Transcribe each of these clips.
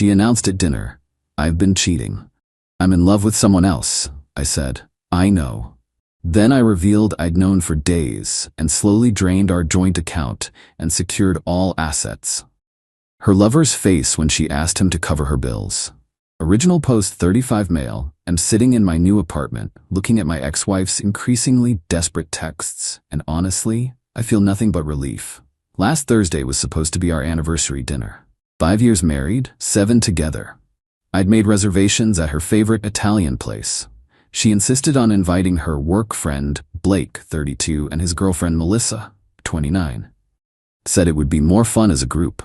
She announced at dinner, "I've been cheating. I'm in love with someone else," I said. "I know." Then I revealed I'd known for days and slowly drained our joint account and secured all assets. Her lover's face when she asked him to cover her bills. Original post 35 male. I'm sitting in my new apartment, looking at my ex-wife's increasingly desperate texts, and honestly, I feel nothing but relief. Last Thursday was supposed to be our anniversary dinner. 5 years married, 7 together. I'd made reservations at her favorite Italian place. She insisted on inviting her work friend, Blake, 32, and his girlfriend, Melissa, 29. Said it would be more fun as a group.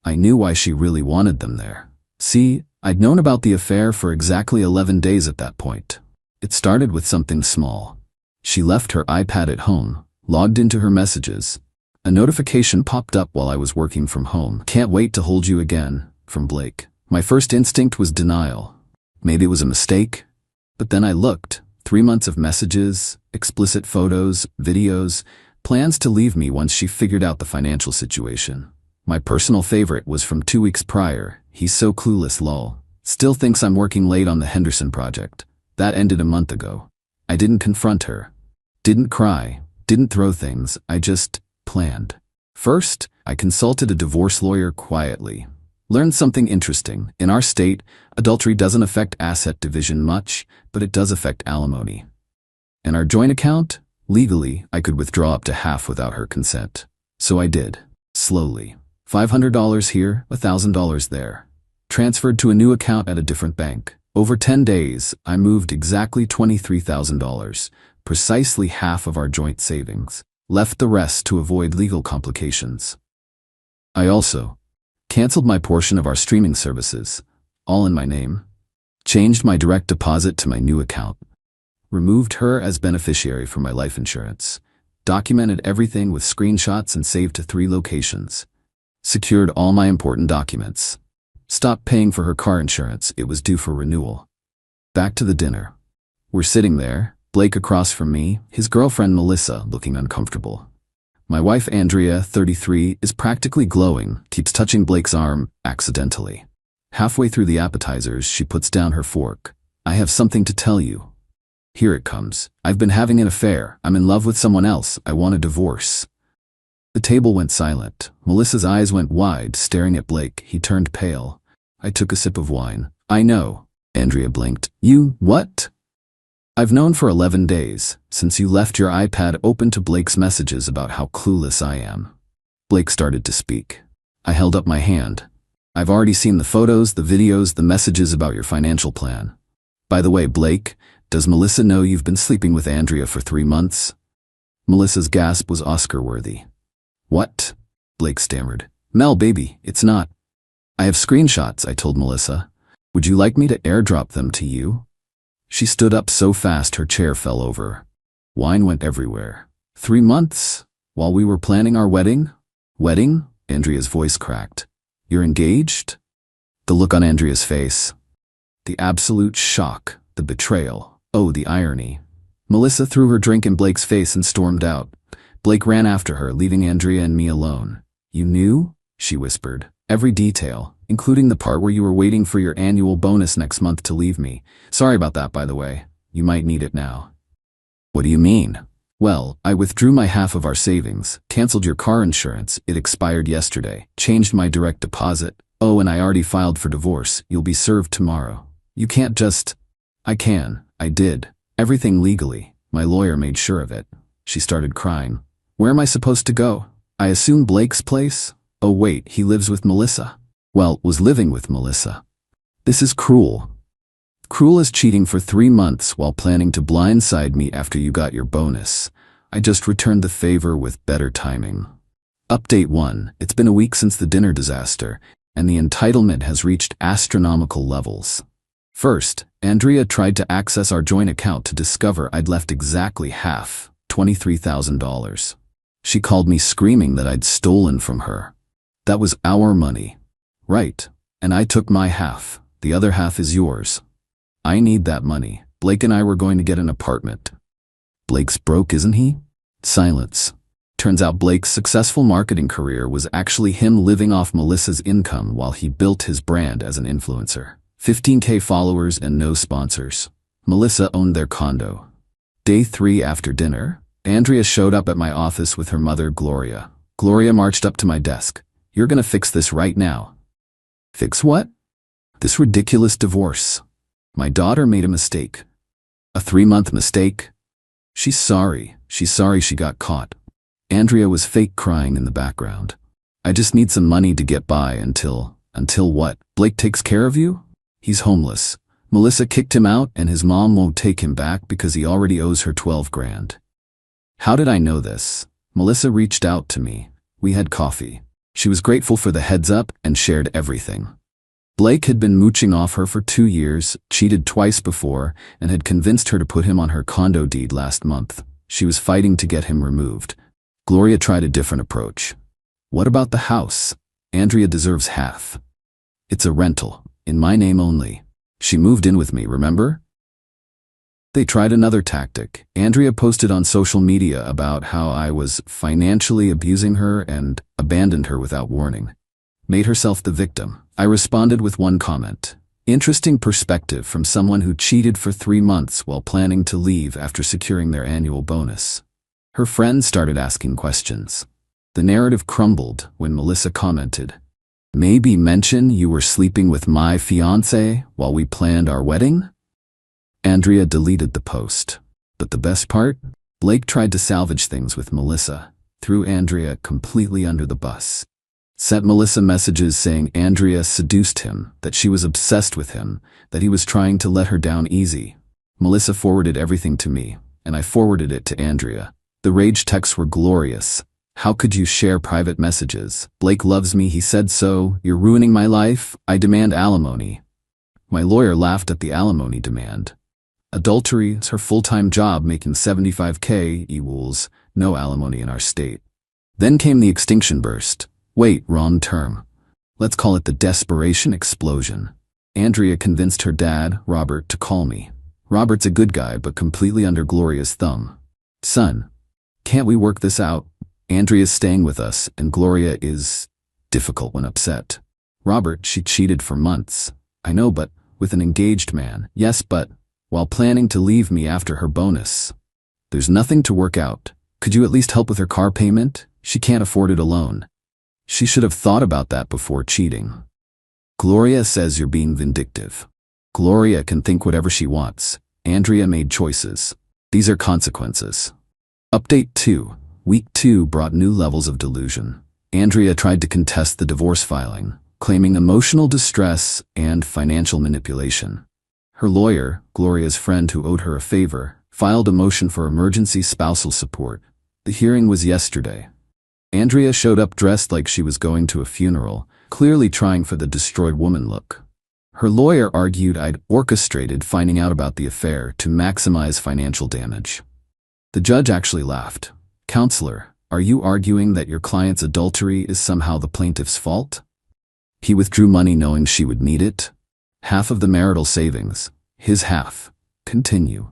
I knew why she really wanted them there. See, I'd known about the affair for exactly 11 days at that point. It started with something small. She left her iPad at home, logged into her messages. A notification popped up while I was working from home. "Can't wait to hold you again," from Blake. My first instinct was denial. Maybe it was a mistake. But then I looked. 3 months of messages, explicit photos, videos, plans to leave me once she figured out the financial situation. My personal favorite was from 2 weeks prior. "He's so clueless, lol. Still thinks I'm working late on the Henderson project." That ended a month ago. I didn't confront her. Didn't cry. Didn't throw things. I just planned. First, I consulted a divorce lawyer quietly. Learned something interesting. In our state, adultery doesn't affect asset division much, but it does affect alimony. In our joint account, legally, I could withdraw up to half without her consent. So I did. Slowly. $500 here, $1,000 there. Transferred to a new account at a different bank. Over 10 days, I moved exactly $23,000, precisely half of our joint savings. Left the rest to avoid legal complications. I also canceled my portion of our streaming services, all in my name. Changed my direct deposit to my new account. Removed her as beneficiary from my life insurance. Documented everything with screenshots and saved to 3 locations. Secured all my important documents. Stopped paying for her car insurance. It was due for renewal. Back to the dinner. We're sitting there, Blake across from me, his girlfriend Melissa looking uncomfortable. My wife Andrea, 33, is practically glowing, keeps touching Blake's arm, accidentally. Halfway through the appetizers, she puts down her fork. "I have something to tell you." Here it comes. "I've been having an affair. I'm in love with someone else. I want a divorce." The table went silent. Melissa's eyes went wide, staring at Blake. He turned pale. I took a sip of wine. "I know." Andrea blinked. "You, what?" "I've known for 11 days, since you left your iPad open to Blake's messages about how clueless I am." Blake started to speak. I held up my hand. "I've already seen the photos, the videos, the messages about your financial plan. By the way, Blake, does Melissa know you've been sleeping with Andrea for 3 months?" Melissa's gasp was Oscar-worthy. "What?" Blake stammered. "Mel, baby, it's not." "I have screenshots," I told Melissa. "Would you like me to airdrop them to you?" She stood up so fast her chair fell over. Wine went everywhere. 3 months? While we were planning our wedding? "Wedding?" Andrea's voice cracked. "You're engaged?" The look on Andrea's face. The absolute shock. The betrayal. Oh, the irony. Melissa threw her drink in Blake's face and stormed out. Blake ran after her, leaving Andrea and me alone. "You knew?" she whispered. "Every detail, including the part where you were waiting for your annual bonus next month to leave me. Sorry about that, by the way. You might need it now." "What do you mean?" "Well, I withdrew my half of our savings, canceled your car insurance, it expired yesterday, changed my direct deposit. Oh, and I already filed for divorce. You'll be served tomorrow. You can't just—" "I can. I did. Everything legally. My lawyer made sure of it." She started crying. "Where am I supposed to go? I assume Blake's place? Oh wait, he lives with Melissa. Well, was living with Melissa. This is cruel. Cruel as cheating for 3 months while planning to blindside me after you got your bonus. I just returned the favor with better timing." Update 1. It's been a week since the dinner disaster, and the entitlement has reached astronomical levels. First, Andrea tried to access our joint account to discover I'd left exactly half, $23,000. She called me screaming that I'd stolen from her. That was our money. Right, and I took my half. The other half is yours. I need that money. Blake and I were going to get an apartment. Blake's broke, isn't he? Silence. Turns out Blake's successful marketing career was actually him living off Melissa's income while he built his brand as an influencer. 15K followers and no sponsors. Melissa owned their condo. Day 3 after dinner, Andrea showed up at my office with her mother, Gloria. Gloria marched up to my desk. "You're gonna fix this right now." "Fix what?" "This ridiculous divorce. My daughter made a mistake." "A 3-month mistake?" She's sorry she got caught." Andrea was fake crying in the background. "I just need some money to get by until what? Blake takes care of you? He's homeless. Melissa kicked him out and his mom won't take him back because he already owes her 12 grand. How did I know this? Melissa reached out to me. We had coffee. She was grateful for the heads up and shared everything. Blake had been mooching off her for 2 years, cheated twice before, and had convinced her to put him on her condo deed last month. She was fighting to get him removed. Gloria tried a different approach. "What about the house? Andrea deserves half. It's a rental, in my name only. She moved in with me, remember?" They tried another tactic. Andrea posted on social media about how I was financially abusing her and abandoned her without warning. Made herself the victim. I responded with one comment. "Interesting perspective from someone who cheated for 3 months while planning to leave after securing their annual bonus." Her friends started asking questions. The narrative crumbled when Melissa commented, "Maybe mention you were sleeping with my fiancé while we planned our wedding?" Andrea deleted the post. But the best part? Blake tried to salvage things with Melissa, threw Andrea completely under the bus. Sent Melissa messages saying Andrea seduced him, that she was obsessed with him, that he was trying to let her down easy. Melissa forwarded everything to me, and I forwarded it to Andrea. The rage texts were glorious. "How could you share private messages? Blake loves me, he said so. You're ruining my life. I demand alimony." My lawyer laughed at the alimony demand. Adultery is her full-time job, making 75K equals no alimony in our state. Then came the extinction burst. Wait, wrong term. Let's call it the desperation explosion. Andrea convinced her dad, Robert, to call me. Robert's a good guy, but completely under Gloria's thumb. "Son, can't we work this out? Andrea's staying with us, and Gloria is difficult when upset. Robert, she cheated for months. I know, but with an engaged man. Yes, but while planning to leave me after her bonus. There's nothing to work out. Could you at least help with her car payment? She can't afford it alone. She should have thought about that before cheating." Gloria says you're being vindictive. Gloria can think whatever she wants. Andrea made choices. These are consequences. Update 2. Week 2 brought new levels of delusion. Andrea tried to contest the divorce filing, claiming emotional distress and financial manipulation. Her lawyer, Gloria's friend who owed her a favor, filed a motion for emergency spousal support. The hearing was yesterday. Andrea showed up dressed like she was going to a funeral, clearly trying for the destroyed woman look. Her lawyer argued I'd orchestrated finding out about the affair to maximize financial damage. The judge actually laughed. "Counselor, are you arguing that your client's adultery is somehow the plaintiff's fault? He withdrew money knowing she would need it. Half of the marital savings, his half. Continue."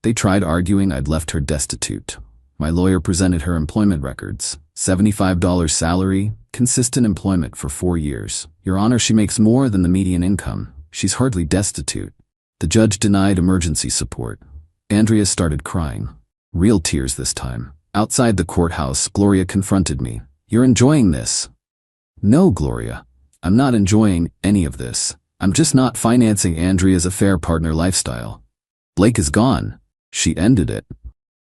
They tried arguing I'd left her destitute. My lawyer presented her employment records. $75 salary, consistent employment for 4 years. Your Honor, she makes more than the median income. She's hardly destitute. The judge denied emergency support. Andrea started crying. Real tears this time. Outside the courthouse, Gloria confronted me. "You're enjoying this." "No, Gloria. I'm not enjoying any of this. I'm just not financing Andrea's affair partner lifestyle. Blake is gone." She ended it.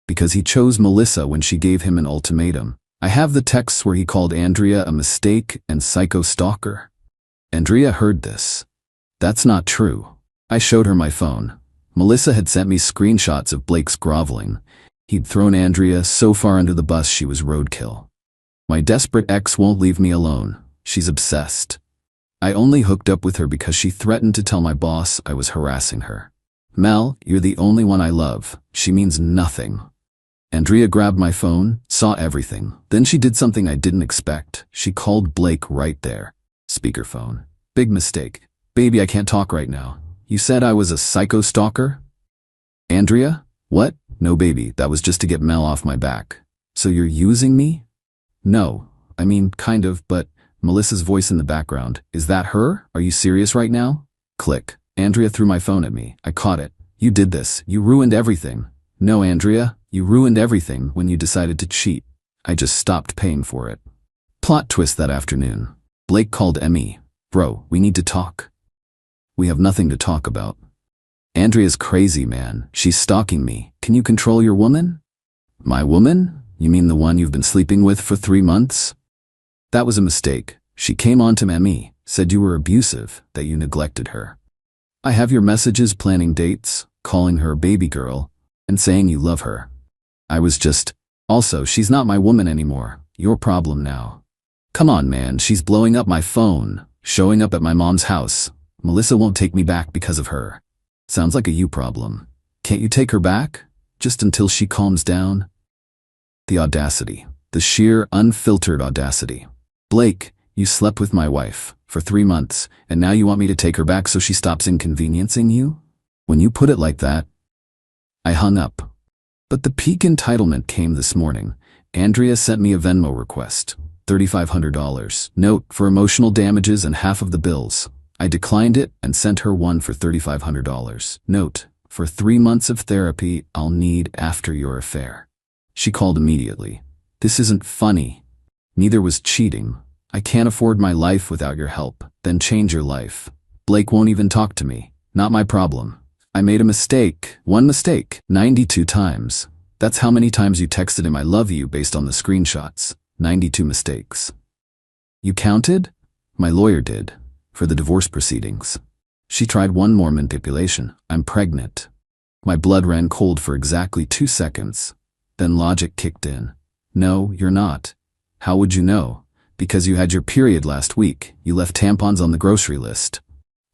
"Because he chose Melissa when she gave him an ultimatum. I have the texts where he called Andrea a mistake and psycho stalker." Andrea heard this. "That's not true." I showed her my phone. Melissa had sent me screenshots of Blake's groveling. He'd thrown Andrea so far under the bus she was roadkill. My desperate ex won't leave me alone. She's obsessed. I only hooked up with her because she threatened to tell my boss I was harassing her. "Mel, you're the only one I love. She means nothing." Andrea grabbed my phone, saw everything. Then she did something I didn't expect. She called Blake right there. Speakerphone. "Big mistake. Baby, I can't talk right now. You said I was a psycho stalker?" "Andrea? What? No, baby, that was just to get Mel off my back. So you're using me? No, I mean, kind of, but Melissa's voice in the background. Is that her? Are you serious right now? Click. Andrea threw my phone at me. I caught it. You did this. You ruined everything. No, Andrea, you ruined everything when you decided to cheat. I just stopped paying for it. Plot twist that afternoon. Blake called Emmy. Bro, we need to talk. We have nothing to talk about. Andrea's crazy, man. She's stalking me. Can you control your woman? My woman? You mean the one you've been sleeping with for 3 months? That was a mistake. She came on to Emmy, said you were abusive, that you neglected her. I have your messages planning dates, calling her baby girl, and saying you love her. I was just... Also, she's not my woman anymore. Your problem now. Come on, man, she's blowing up my phone, showing up at my mom's house. Melissa won't take me back because of her. Sounds like a you problem. Can't you take her back? Just until she calms down? The audacity. The sheer, unfiltered audacity. Blake, you slept with my wife for 3 months, and now you want me to take her back so she stops inconveniencing you? When you put it like that, I hung up. But the peak entitlement came this morning. Andrea sent me a Venmo request. $3,500. Note, for emotional damages and half of the bills. I declined it and sent her one for $3,500. Note, for 3 months of therapy I'll need after your affair. She called immediately. This isn't funny. Neither was cheating. I can't afford my life without your help. Then change your life. Blake won't even talk to me. Not my problem. I made a mistake. One mistake. 92 times. That's how many times you texted him I love you based on the screenshots. 92 mistakes. You counted? My lawyer did. For the divorce proceedings. She tried one more manipulation. I'm pregnant. My blood ran cold for exactly 2 seconds. Then logic kicked in. No, you're not. How would you know? Because you had your period last week. You left tampons on the grocery list.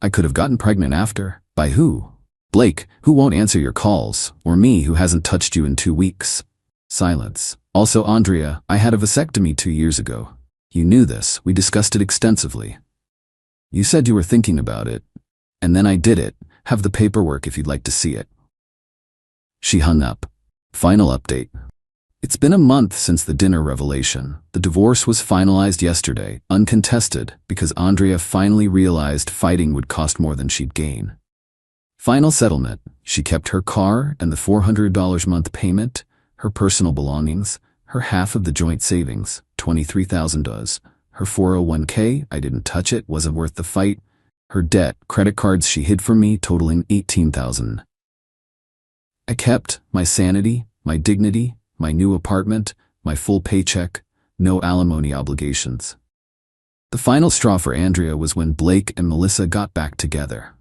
I could have gotten pregnant after. By who? Blake, who won't answer your calls, or me, who hasn't touched you in 2 weeks. Silence. Also, Andrea, I had a vasectomy 2 years ago. You knew this. We discussed it extensively. You said you were thinking about it. And then I did it. Have the paperwork if you'd like to see it. She hung up. Final update. It's been a month since the dinner revelation. The divorce was finalized yesterday, uncontested, because Andrea finally realized fighting would cost more than she'd gain. Final settlement. She kept her car and the $400 month payment, her personal belongings, her half of the joint savings, $23,000. Her 401k, I didn't touch it, wasn't worth the fight. Her debt, credit cards she hid from me, totaling $18,000. I kept my sanity, my dignity, my new apartment, my full paycheck, no alimony obligations. The final straw for Andrea was when Blake and Melissa got back together.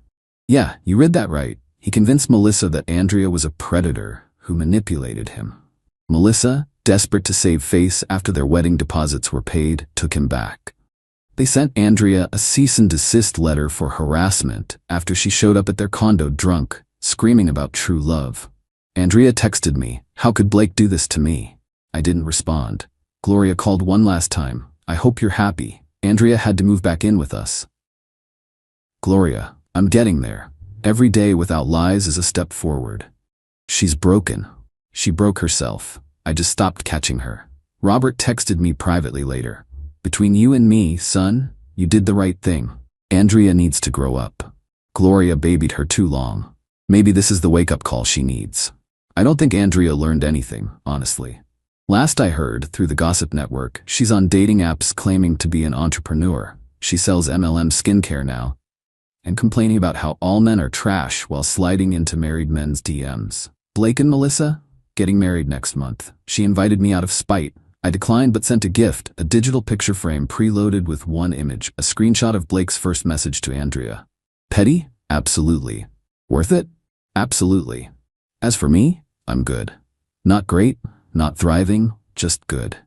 Yeah, you read that right. He convinced Melissa that Andrea was a predator who manipulated him. Melissa, desperate to save face after their wedding deposits were paid, took him back. They sent Andrea a cease and desist letter for harassment after she showed up at their condo drunk, screaming about true love. Andrea texted me, "How could Blake do this to me?" I didn't respond. Gloria called one last time. "I hope you're happy. Andrea had to move back in with us." Gloria, I'm getting there. Every day without lies is a step forward. She's broken. She broke herself. I just stopped catching her. Robert texted me privately later. Between you and me, son, you did the right thing. Andrea needs to grow up. Gloria babied her too long. Maybe this is the wake-up call she needs. I don't think Andrea learned anything, honestly. Last I heard, through the gossip network, she's on dating apps claiming to be an entrepreneur. She sells MLM skincare now, and complaining about how all men are trash while sliding into married men's DMs. Blake and Melissa? Getting married next month. She invited me out of spite. I declined but sent a gift, a digital picture frame preloaded with one image, a screenshot of Blake's first message to Andrea. Petty? Absolutely. Worth it? Absolutely. As for me, I'm good. Not great, not thriving, just good.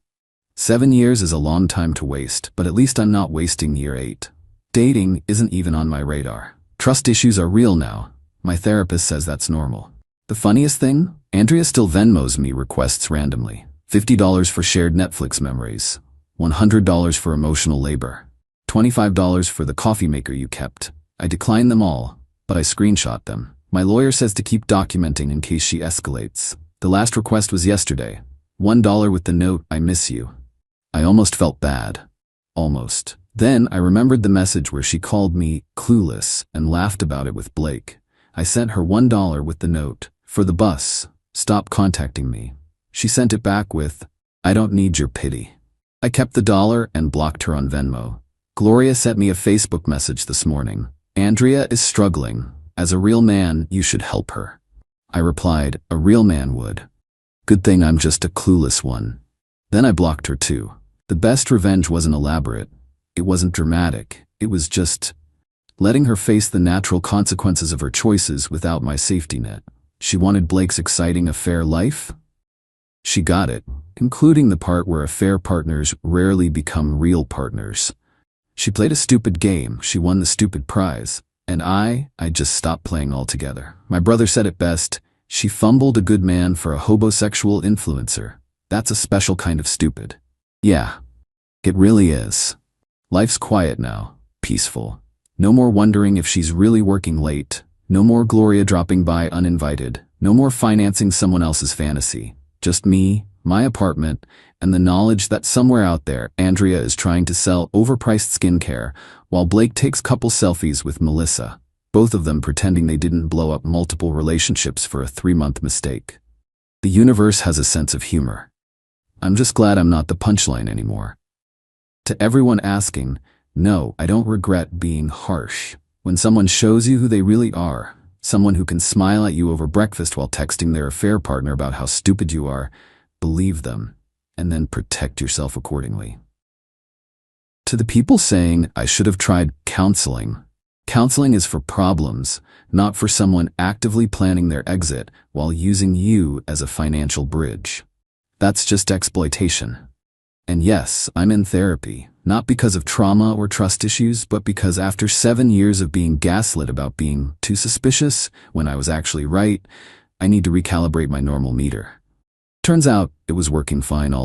7 years is a long time to waste, but at least I'm not wasting year 8. Dating isn't even on my radar. Trust issues are real now. My therapist says that's normal. The funniest thing? Andrea still Venmos me requests randomly. $50 for shared Netflix memories. $100 for emotional labor. $25 for the coffee maker you kept. I decline them all, but I screenshot them. My lawyer says to keep documenting in case she escalates. The last request was yesterday. $1 with the note, I miss you. I almost felt bad. Almost. Then I remembered the message where she called me clueless and laughed about it with Blake. I sent her $1 with the note, for the bus. Stop contacting me. She sent it back with, I don't need your pity. I kept the dollar and blocked her on Venmo. Gloria sent me a Facebook message this morning. Andrea is struggling. As a real man, you should help her. I replied, a real man would. Good thing I'm just a clueless one. Then I blocked her too. The best revenge wasn't elaborate. It wasn't dramatic. It was just letting her face the natural consequences of her choices without my safety net. She wanted Blake's exciting affair life. She got it, including the part where affair partners rarely become real partners. She played a stupid game. She won the stupid prize. And I just stopped playing altogether. My brother said it best. She fumbled a good man for a homosexual influencer. That's a special kind of stupid. Yeah, it really is. Life's quiet now, peaceful. No more wondering if she's really working late. No more Gloria dropping by uninvited. No more financing someone else's fantasy. Just me, my apartment, and the knowledge that somewhere out there, Andrea is trying to sell overpriced skincare, while Blake takes couple selfies with Melissa, both of them pretending they didn't blow up multiple relationships for a 3-month mistake. The universe has a sense of humor. I'm just glad I'm not the punchline anymore. To everyone asking, no, I don't regret being harsh. When someone shows you who they really are, someone who can smile at you over breakfast while texting their affair partner about how stupid you are, believe them, and then protect yourself accordingly. To the people saying, I should have tried counseling. Counseling is for problems, not for someone actively planning their exit while using you as a financial bridge. That's just exploitation. And yes, I'm in therapy, not because of trauma or trust issues, but because after 7 years of being gaslit about being too suspicious when I was actually right, I need to recalibrate my normal meter. Turns out it was working fine all